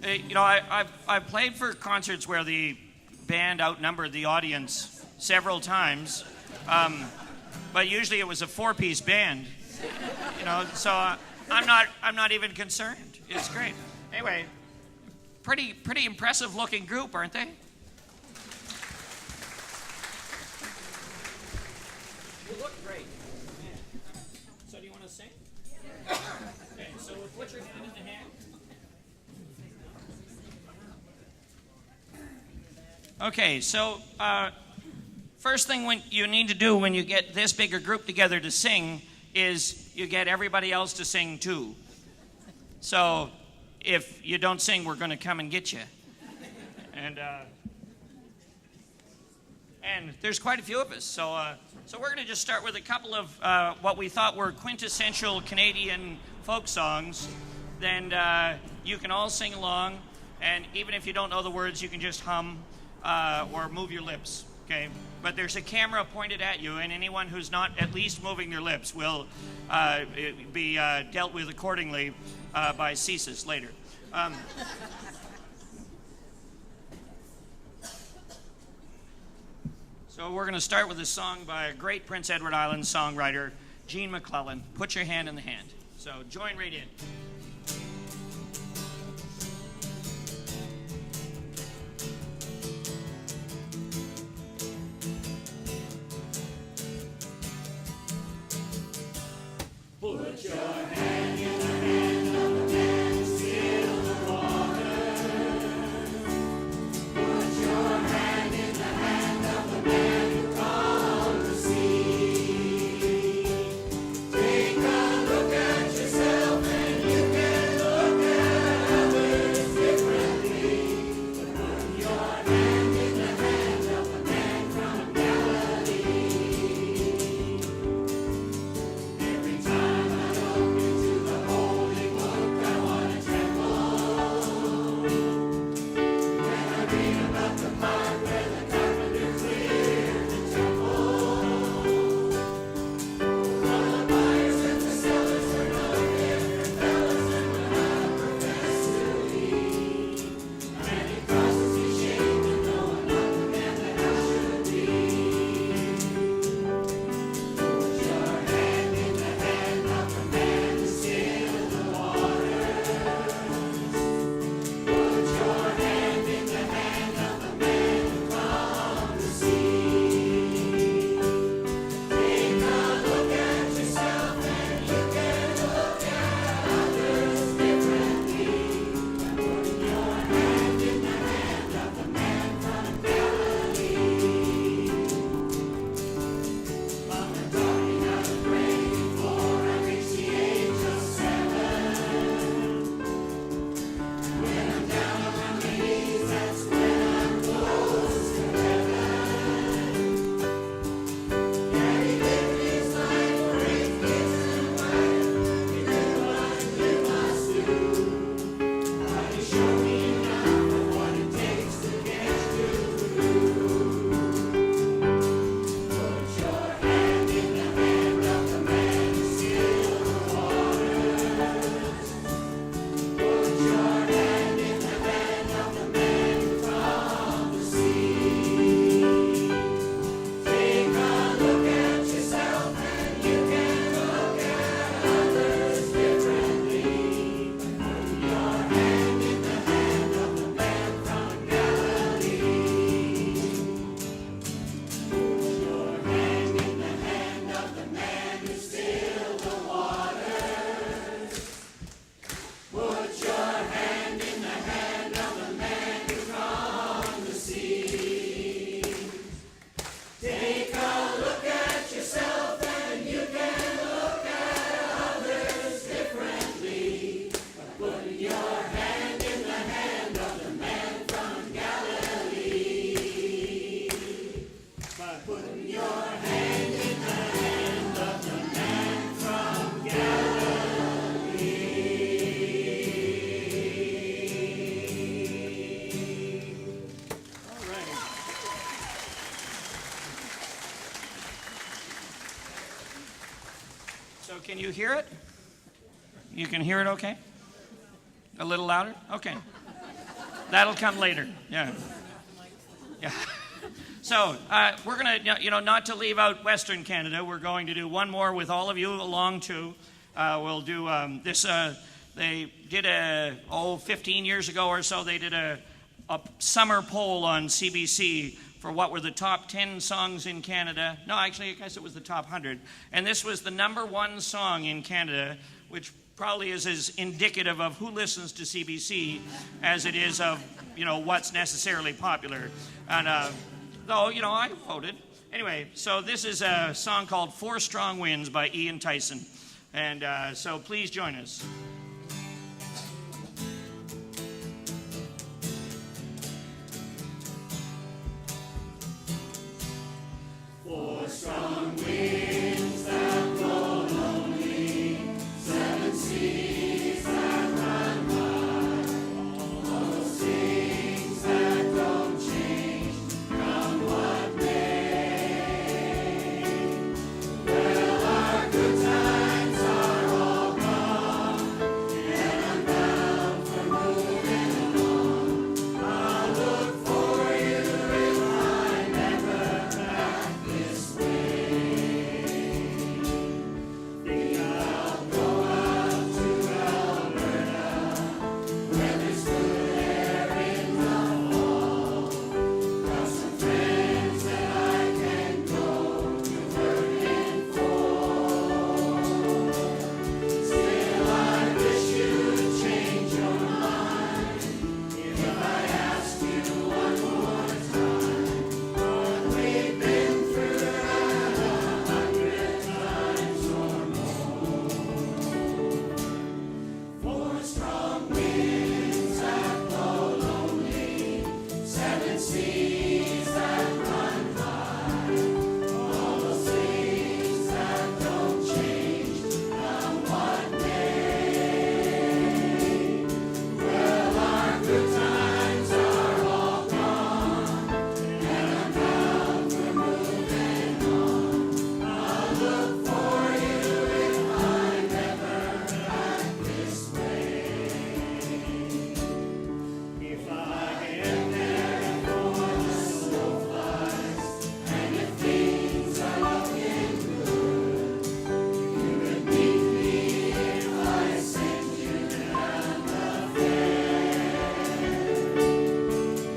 I've played for concerts where the band outnumbered the audience several times, but usually it was a four-piece band. So I'm not even concerned. It's great. Anyway, pretty impressive looking group, aren't they? You look great. So do you want to sing? Okay, so we'll put your hand in the hand. Okay, so first thing you need to do when you get this big a group together to sing is you get everybody else to sing too. So if you don't sing, we're going to come and get you. And there's quite a few of us. So we're going to just start with a couple of what we thought were quintessential Canadian folk songs. Then you can all sing along, and even if you don't know the words, you can just hum or move your lips. Okay, but there's a camera pointed at you, and anyone who's not at least moving their lips will be dealt with accordingly by CSIS later. So we're going to start with a song by a great Prince Edward Island songwriter, Gene McClellan. Put your hand in the hand. So join right in. Put your hand in the hand of the man who still the water. Put your hand in the hand of the man who calmed the sea. Take a look at yourself and you can look at others differently. Put your hand in the hand of the man from Galilee. Every time Can you hear it? You can hear it okay? A little louder? Okay. That'll come later. Yeah. Yeah. So we're going to, not to leave out Western Canada, we're going to do one more with all of you along too. We'll do this. They did 15 years ago or so, they did a summer poll on CBC for what were the top 10 songs in Canada. No, actually, I guess it was the top 100. And this was the #1 song in Canada, which probably is as indicative of who listens to CBC as it is of, what's necessarily popular. And though, I voted. Anyway, so this is a song called Four Strong Winds by Ian Tyson. And so please join us. Four strong winds that blow lonely, 7 seas that run high, all those things that don't change, come what may. Well, our good times are all gone, and I'm bound for moving on. I'll look for you if I never back this way. Think I'll go out to Alberta, where there's good air in the fall. Got some friends that I can go to working for. Still, I wish you'd change your mind if I asked you one more time. What we've been through 100 times or more. Four strong winds that blow lonely, 7 seas that run high, all those things that don't change, come what may. Well, our good times are all gone, and I'm bound for moving on. I'll look for you if I never back this way. If I get there before the snow flies, and if things are looking good, you would meet me if I sent you down the fair.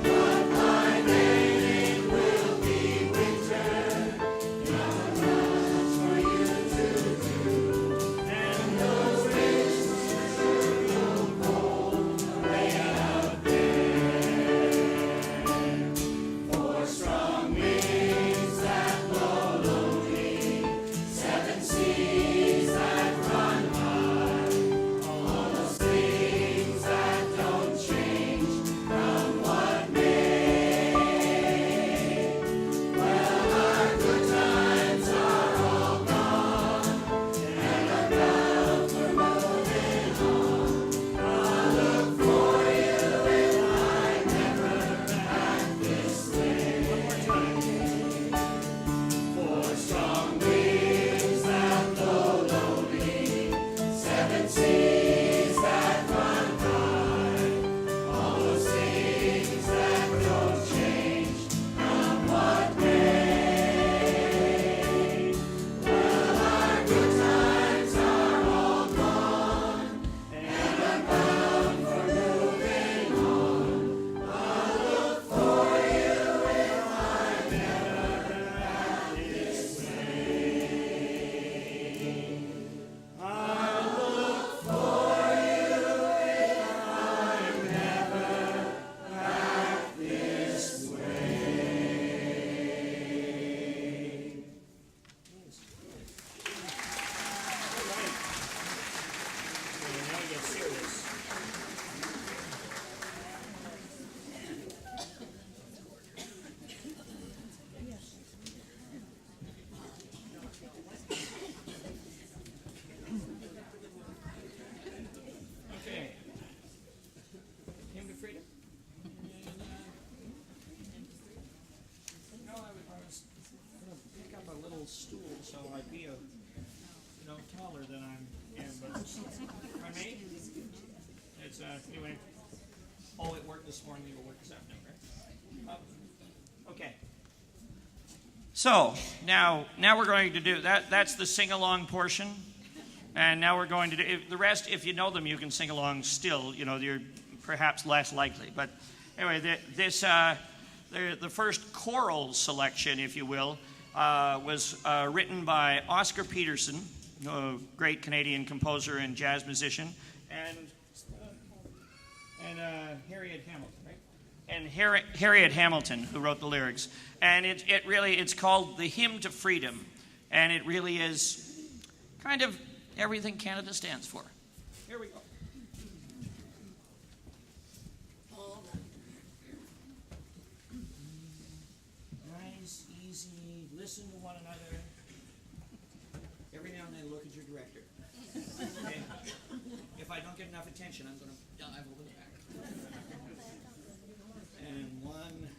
But by then it will be winter, not much for you to do, and those winds sure will blow way out there. Four strong winds that blow lonely, 7 seas that run high, all those things that don't change, come what may. Well, our good times are all gone, and I'm bound for moving on. I'll look for you if I never back this way. Four strong winds that blow lonely, 7 seas that run high, all those things that don't change, come what may. Well, our good times are all gone, and I'm bound for moving on. I'll look for you if I never back this way. I'll look for work this morning, you'll work this afternoon, right? Okay. So now we're going to do that. That's the sing-along portion, and now we're going to do the rest. If you know them, you can sing along still. You know, you're perhaps less likely. But anyway, the first choral selection, if you will, was written by Oscar Peterson, a great Canadian composer and jazz musician, and Harriet Hamilton, right? And Harriet Hamilton, who wrote the lyrics. And it's called The Hymn to Freedom. And it really is kind of everything Canada stands for. Here we go. Nice, easy, listen to one another. Every now and then look at your director. Okay? If I don't get enough attention, I'm going to dive over the back. And one.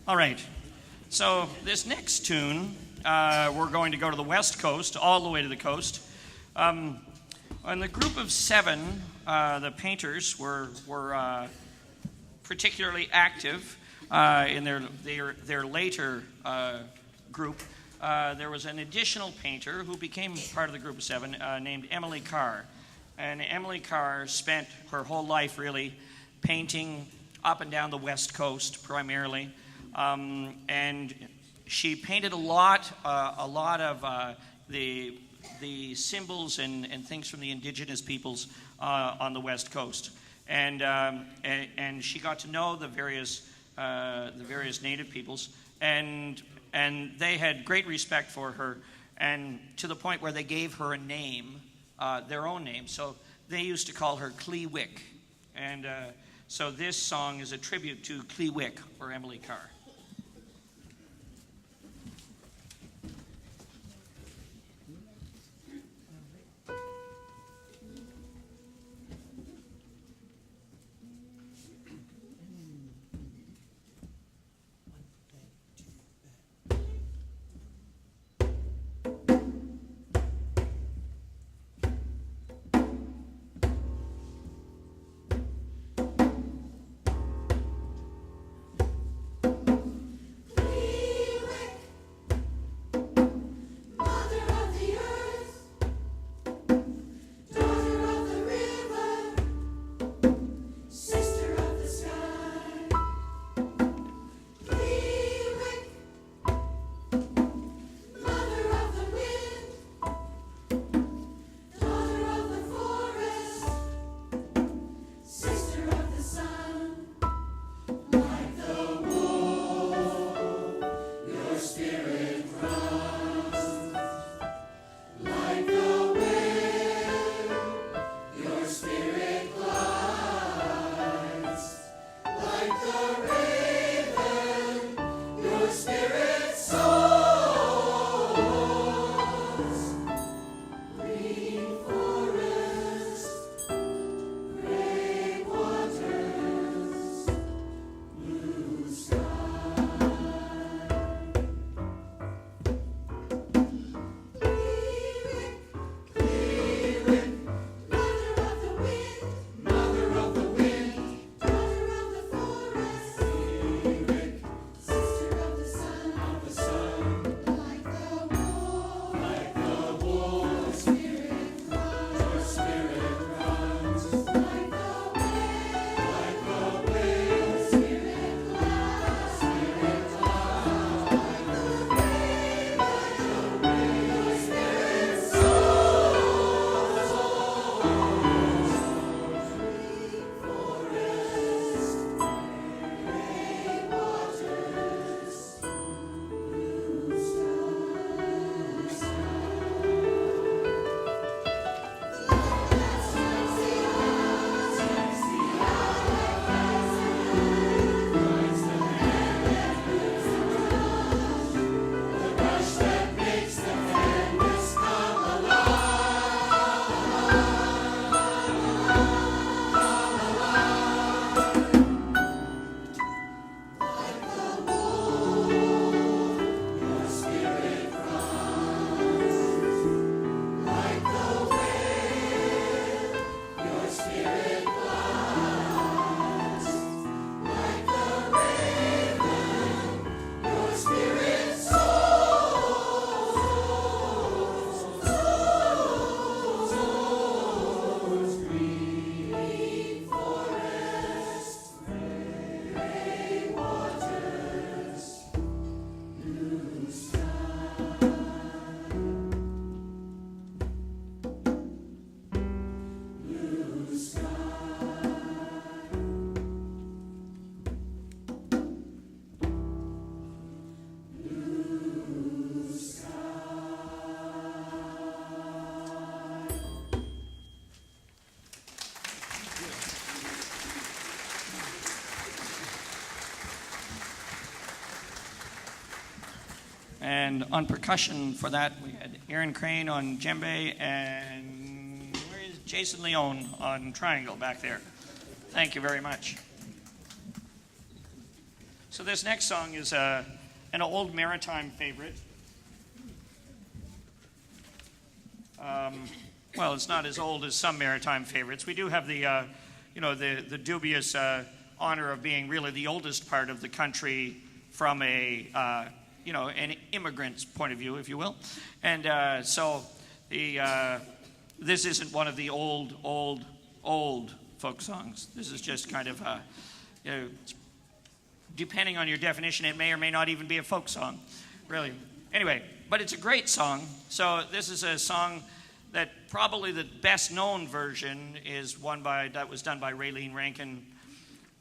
All right. So this next tune, we're going to go to the West Coast, all the way to the coast. In the group of seven, the painters were particularly active in their later group. There was an additional painter who became part of the group of seven named Emily Carr. And Emily Carr spent her whole life really painting up and down the West Coast primarily. And she painted a lot of the symbols and things from the indigenous peoples on the West Coast. And she got to know the various native peoples, and they had great respect for her, and to the point where they gave her a name, their own name. So they used to call her Clewick. And so this song is a tribute to Clewick or Emily Carr. And on percussion for that, we had Aaron Crane on djembe, and where is Jason Leone on triangle back there. Thank you very much. So this next song is an old maritime favorite. well, it's not as old as some maritime favorites. We do have the, the dubious honor of being really the oldest part of the country from an immigrant's point of view, if you will. And so this isn't one of the old folk songs. This is just kind of, depending on your definition, it may or may not even be a folk song, really. Anyway, but it's a great song. So this is a song that probably the best known version is that was done by Raylene Rankin,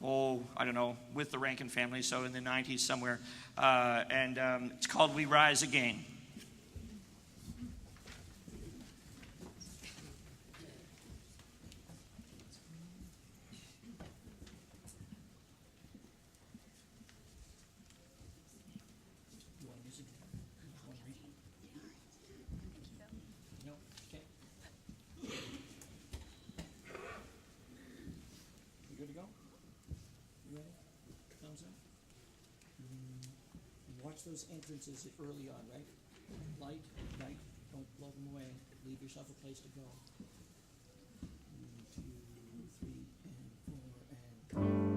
I don't know, with the Rankin family, so in the 90s somewhere. And it's called We Rise Again. Watch those entrances early on, right? Light, don't blow them away. Leave yourself a place to go. 1, 2, 3, and 4, and...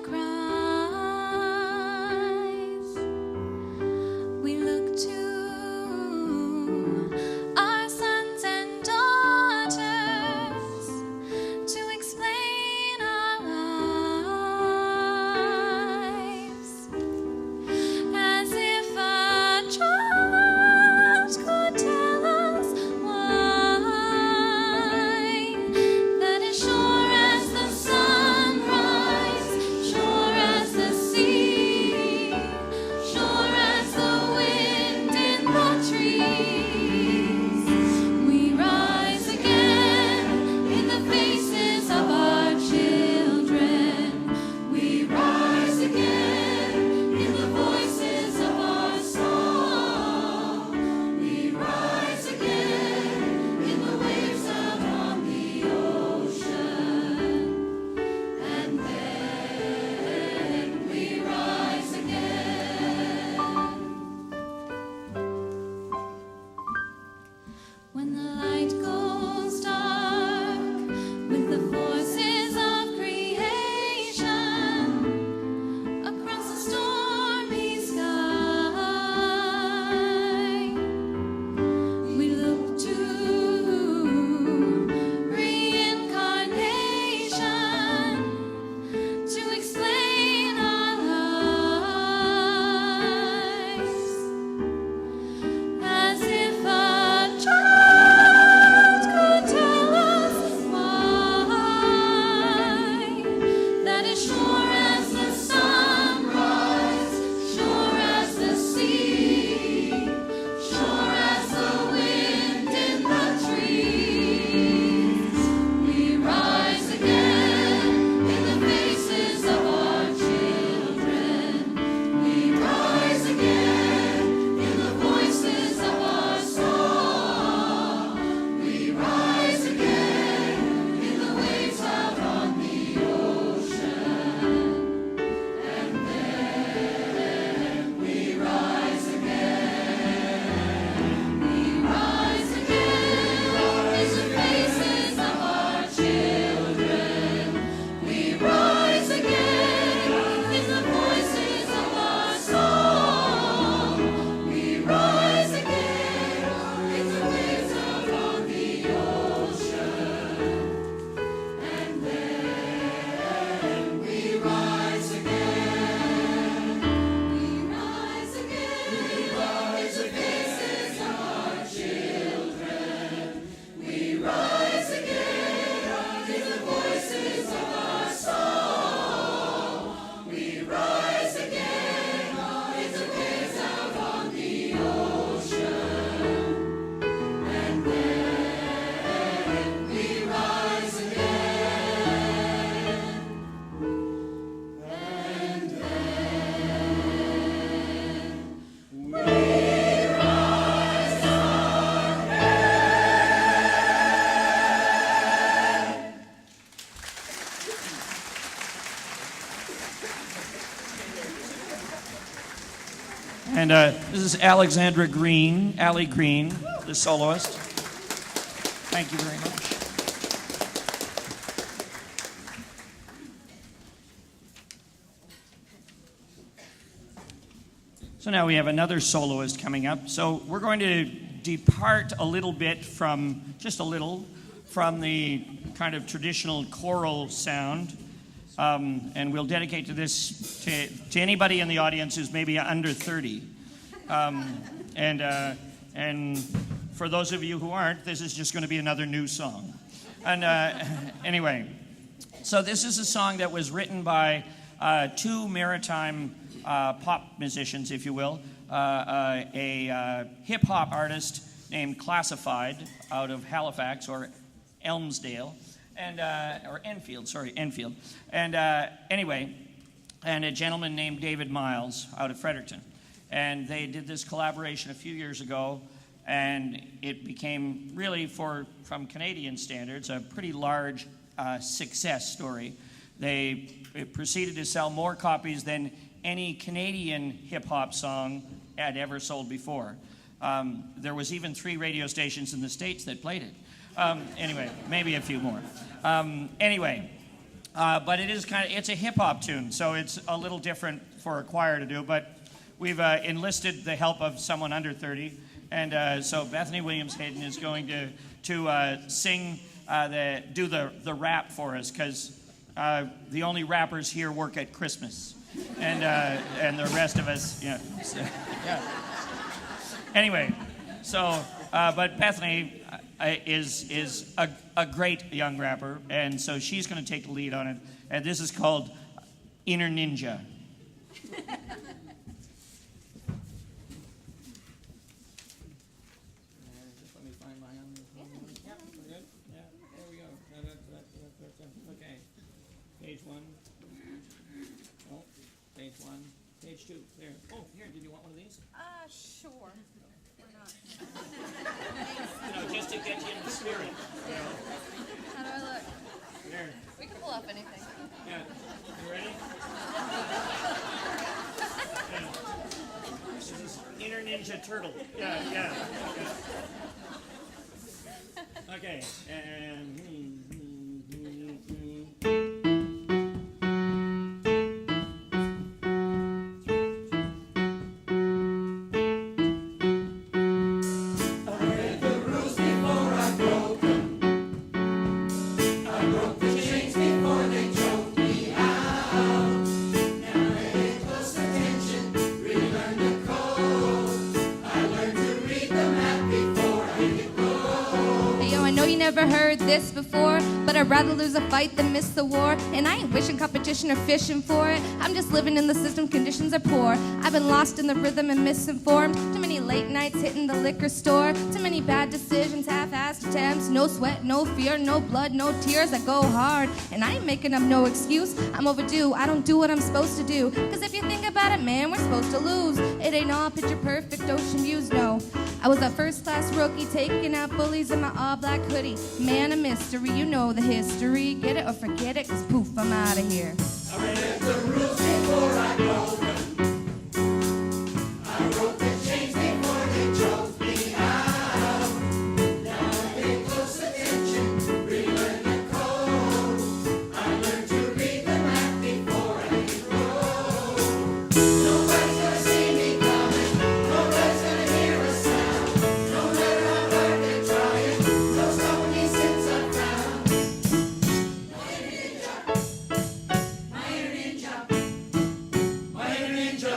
Cries And this is Alexandra Green, Allie Green, the soloist. Thank you very much. So now we have another soloist coming up. So we're going to depart a little bit from, just a little, from the kind of traditional choral sound. And we'll dedicate to this to anybody in the audience who's maybe under 30. And for those of you who aren't, this is just going to be another new song. And anyway, so this is a song that was written by two maritime pop musicians, if you will, a hip-hop artist named Classified out of Halifax or Elmsdale, and or Enfield, and anyway, and a gentleman named David Miles out of Fredericton, and they did this collaboration a few years ago, and it became really, from Canadian standards, a pretty large success story. It proceeded to sell more copies than any Canadian hip-hop song had ever sold before. There was even 3 radio stations in the States that played it. Anyway, maybe a few more. But it's a hip-hop tune, so it's a little different for a choir to do, but we've enlisted the help of someone under 30, and so Bethany Williams Hayden is going to sing, do the rap for us, because the only rappers here work at Christmas. And the rest of us, yeah. Anyway, so but Bethany is a great young rapper, and so she's going to take the lead on it. And this is called Inner Ninja. Just let me find my own. Yep, we're good. Yeah, there we go. Okay, page 1. Oh, page 1. Page 2. There. Oh, here. Did you want one of these? Sure. Why not? Just to get you in the spirit. How do I look? There. We can pull off anything. Yeah. You ready? This is Inner Ninja Turtle. Yeah. Okay. And. Never heard this before, but I'd rather lose a fight than miss the war. And I ain't wishing competition or fishing for it. I'm just living in the system, conditions are poor. I've been lost in the rhythm and misinformed. Too many late nights hitting the liquor store. Too many bad decisions, half-assed attempts. No sweat, no fear, no blood, no tears. I go hard, and I ain't making up no excuse. I'm overdue, I don't do what I'm supposed to do. Cause if you think about it, man, we're supposed to lose. It ain't all picture perfect ocean views, no. I was a first-class rookie, taking out bullies in my all-black hoodie. Man, a mystery, you know the history. Get it or forget it, cause poof, I'm out of here. I read the rules before I broke them. I wrote the chains before they choked me out. Now I pay close attention, relearn the code. I learned to read the map before I hit road. Nobody's gonna see me coming, nobody's gonna hear a sound. No matter how hard they're trying, no stopping me since I found my inner ninja, my inner ninja, my inner ninja,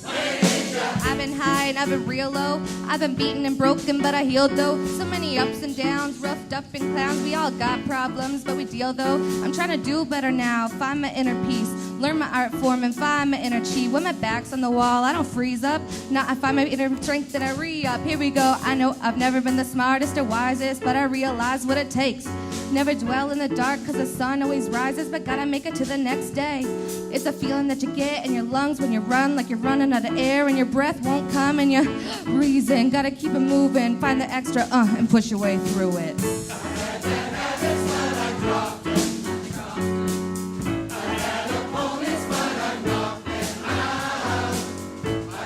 my inner ninja. I've been high and I've been real low. I've been beaten and broken, but I healed though. So many ups and downs, roughed up and clowns. We all got problems, but we deal though. I'm trying to do better now, find my inner peace. Learn my art form and find my inner chi. When my back's on the wall, I don't freeze up. Now I find my inner strength and I re-up. Here we go. I know I've never been the smartest or wisest, but I realize what it takes. Never dwell in the dark, cause the sun always rises, but gotta make it to the next day. It's a feeling that you get in your lungs when you run, like you're running out of air and your breath won't come and you're breathing. Gotta keep it moving, find the extra and push your way through it. I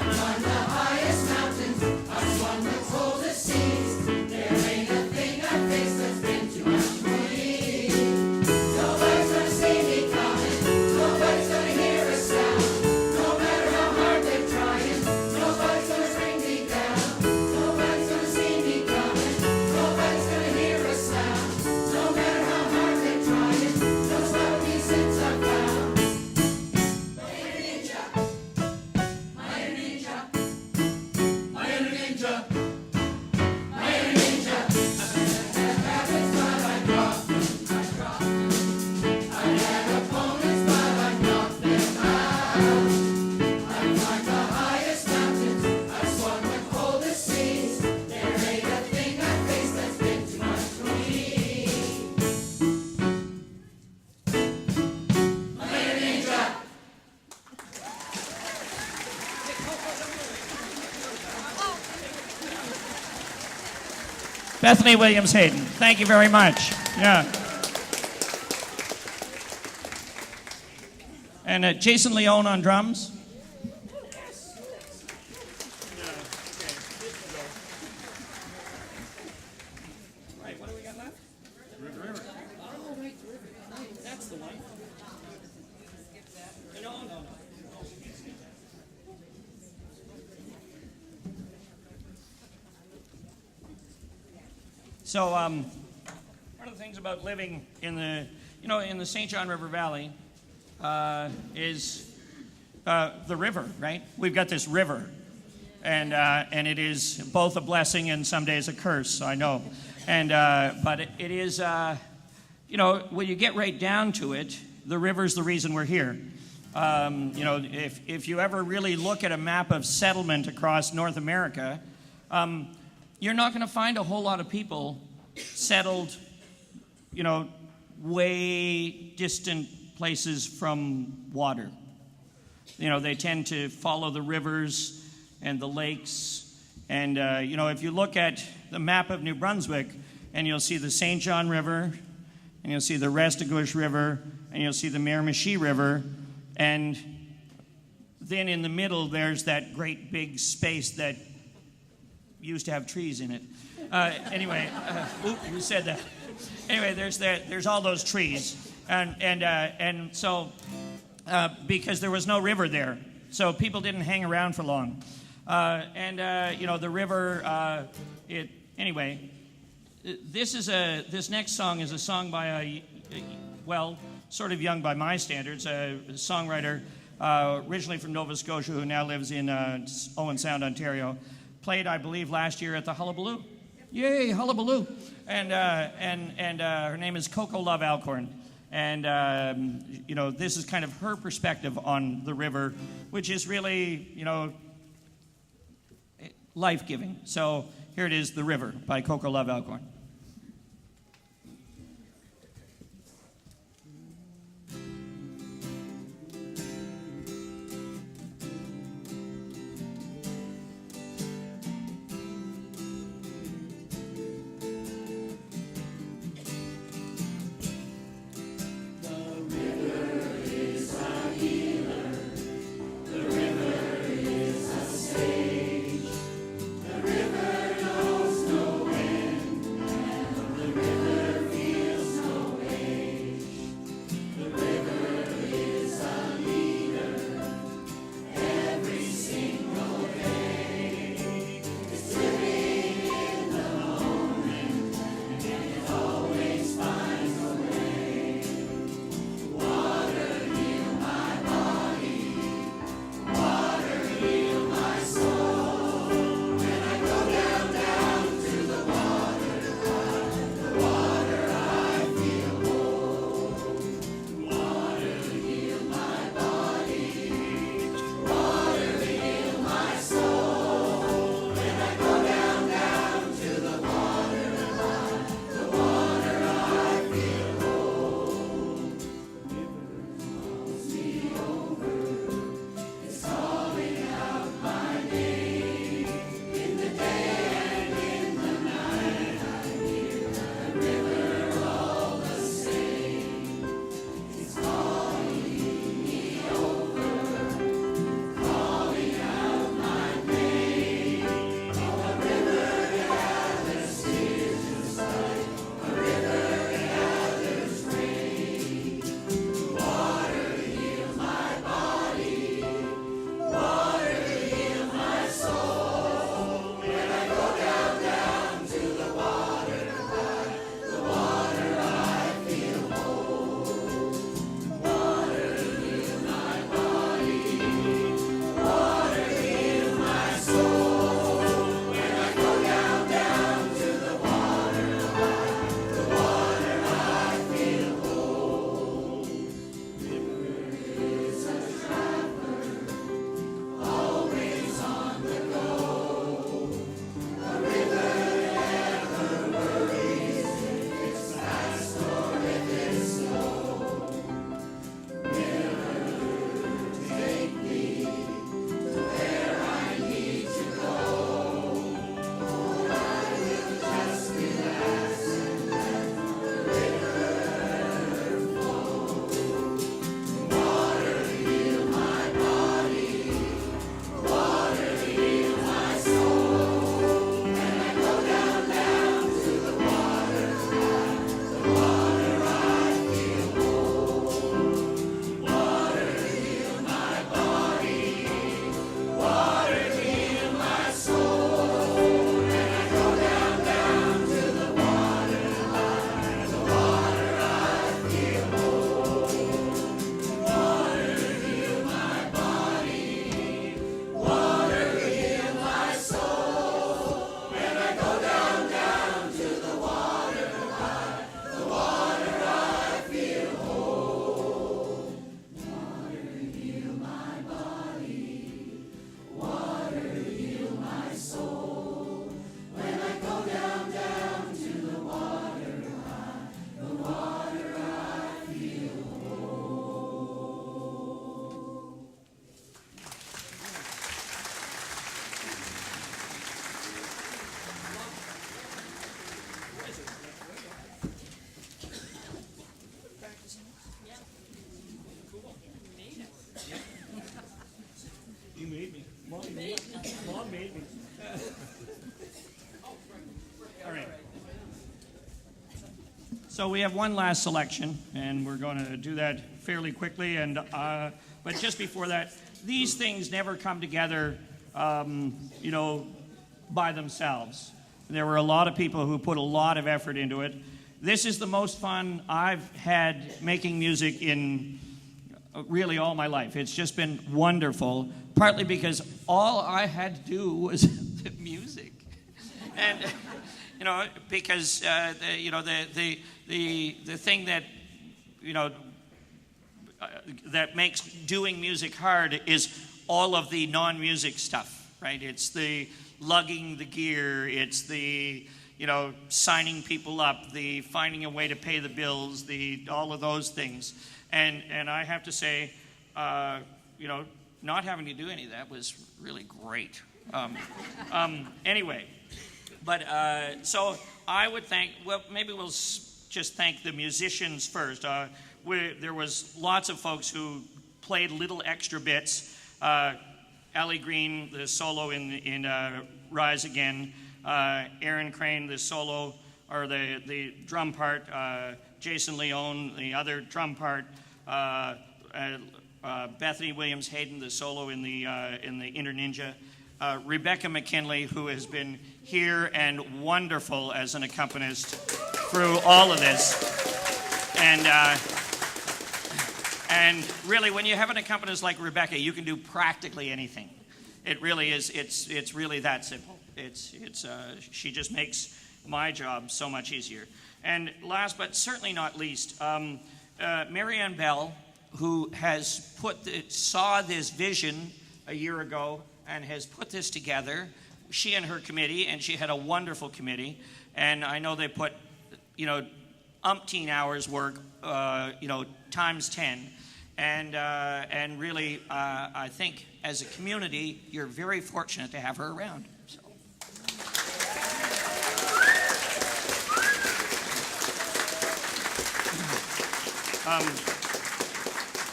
Bethany Williams Hayden. Thank you very much. Yeah. And Jason Leone on drums. Right, what do we got left? River. Oh, right, the river. That's the one. No. So, one of the things about living in the St. John River Valley is the river, right? We've got this river, and it is both a blessing and some days a curse. I know, but it is, when you get right down to it, the river's the reason we're here. If you ever really look at a map of settlement across North America, you're not going to find a whole lot of people settled, way distant places from water. They tend to follow the rivers and the lakes. And, if you look at the map of New Brunswick, and you'll see the St. John River, and you'll see the Restigouche River, and you'll see the Miramichi River, and then in the middle, there's that great big space that used to have trees in it. Who said that? Anyway, there's all those trees, and so because there was no river there, so people didn't hang around for long, the river. This next song is a song by sort of young by my standards, a songwriter originally from Nova Scotia who now lives in Owen Sound, Ontario. Played, I believe, last year at the Hullabaloo. Yay, Hullabaloo! And her name is Coco Love Alcorn. And, this is kind of her perspective on the river, which is really, life-giving. So here it is, The River by Coco Love Alcorn. The river knows no end. You made me. Mom made me. Mom made me. All right. So we have one last selection, and we're going to do that fairly quickly. And but just before that, these things never come together, you know, by themselves. There were a lot of people who put a lot of effort into it. This is the most fun I've had making music in really all my life. It's just been wonderful, partly because all I had to do was the music. And, you know, because, the thing that, you know, that makes doing music hard is all of the non-music stuff, right? It's the lugging the gear, it's the, you know, signing people up, the finding a way to pay the bills, all of those things. And I have to say, you know, not having to do any of that was really great. Anyway, but so I would maybe we'll just thank the musicians first. There was lots of folks who played little extra bits. Allie Green, the solo in Rise Again. Aaron Crane, the solo, or the drum part. Jason Leone, the other drum part. Bethany Williams Hayden, the solo in the Inner Ninja. Rebecca McKinley, who has been here and wonderful as an accompanist through all of this. And really, when you have an accompanist like Rebecca, you can do practically anything. It really is. It's really that simple. She just makes my job so much easier. And last but certainly not least, Marianne Bell, who has saw this vision a year ago and has put this together. She and her committee, and she had a wonderful committee. And I know they put, you know, umpteen hours work, you know, times 10. And really, I think as a community, you're very fortunate to have her around. So.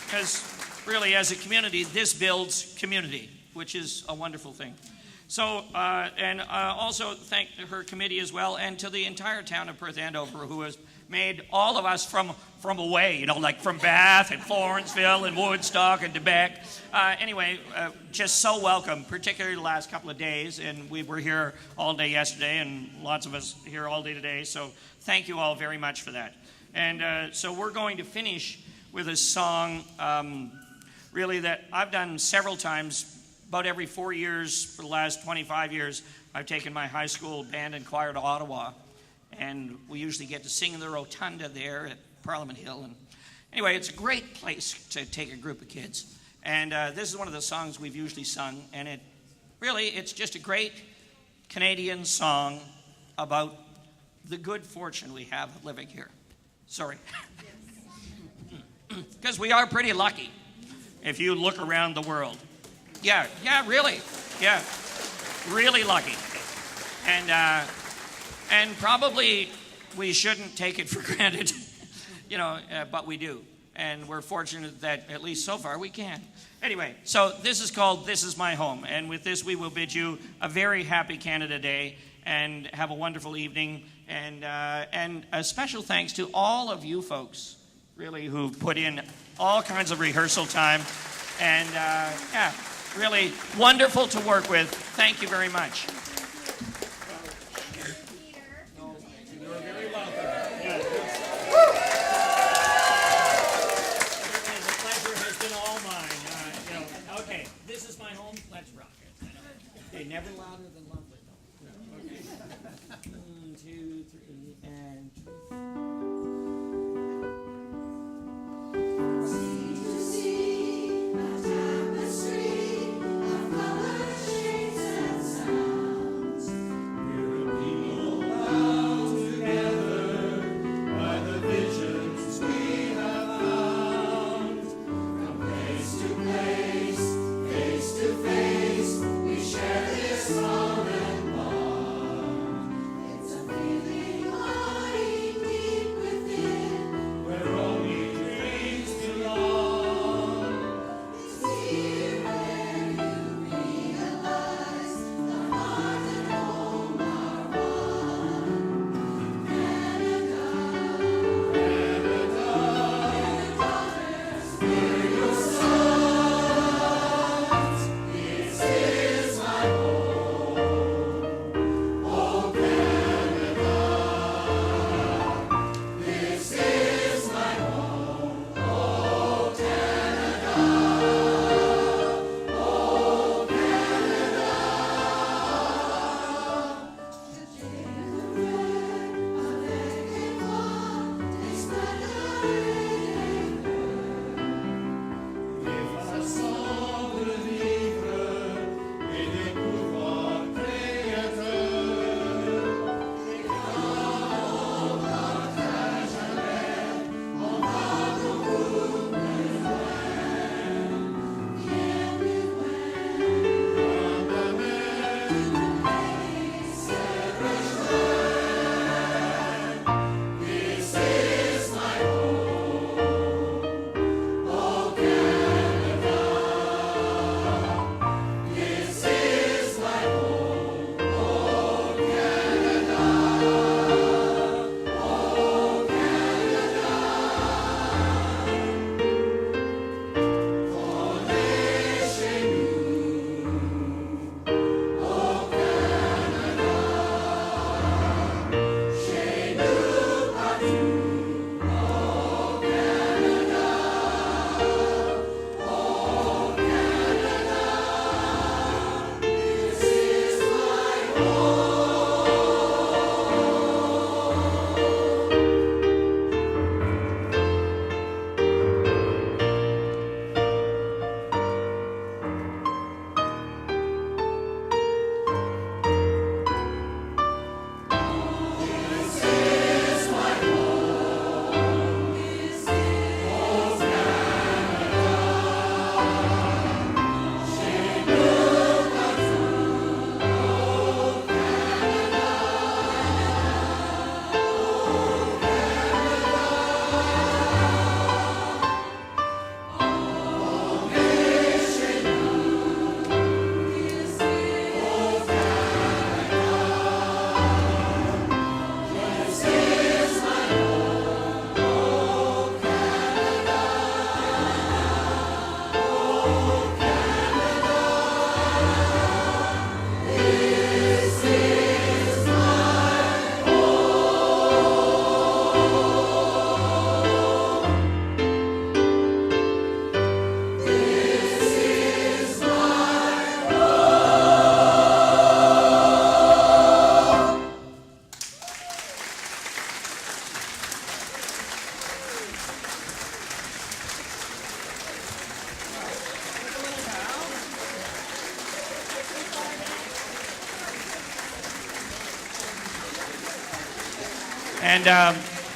Because really, as a community, this builds community, which is a wonderful thing. So, and also thank her committee as well, and to the entire town of Perth Andover, who has made all of us from away, you know, like from Bath and Florenceville and Woodstock and Quebec. Anyway, just so welcome, particularly the last couple of days. And we were here all day yesterday, and lots of us here all day today. So thank you all very much for that. And so we're going to finish with a song, really, that I've done several times. About every 4 years for the last 25 years, I've taken my high school band and choir to Ottawa. And we usually get to sing in the rotunda there at Parliament Hill. And anyway, it's a great place to take a group of kids. And this is one of the songs we've usually sung. And it's just a great Canadian song about the good fortune we have of living here. Sorry. Because we are pretty lucky if you look around the world. Yeah, really. Yeah, really lucky. And probably we shouldn't take it for granted, you know, but we do. And we're fortunate that, at least so far, we can. Anyway, so this is called This Is My Home. And with this, we will bid you a very happy Canada Day and have a wonderful evening. And a special thanks to all of you folks, really, who put in all kinds of rehearsal time. And, really wonderful to work with. Thank you very much. You're very welcome. Yeah. The pleasure has been all mine. Okay, this is my home. Let's rock it. Okay, never louder than lovely, though. Okay. 1, 2, 3, and... And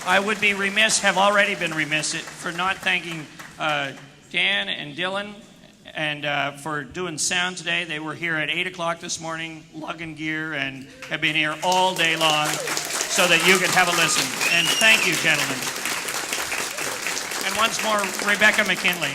I would be remiss, have already been remiss, for not thanking Dan and Dylan and for doing sound today. They were here at 8 o'clock this morning, lugging gear, and have been here all day long so that you could have a listen. And thank you, gentlemen. And once more, Rebecca McKinley.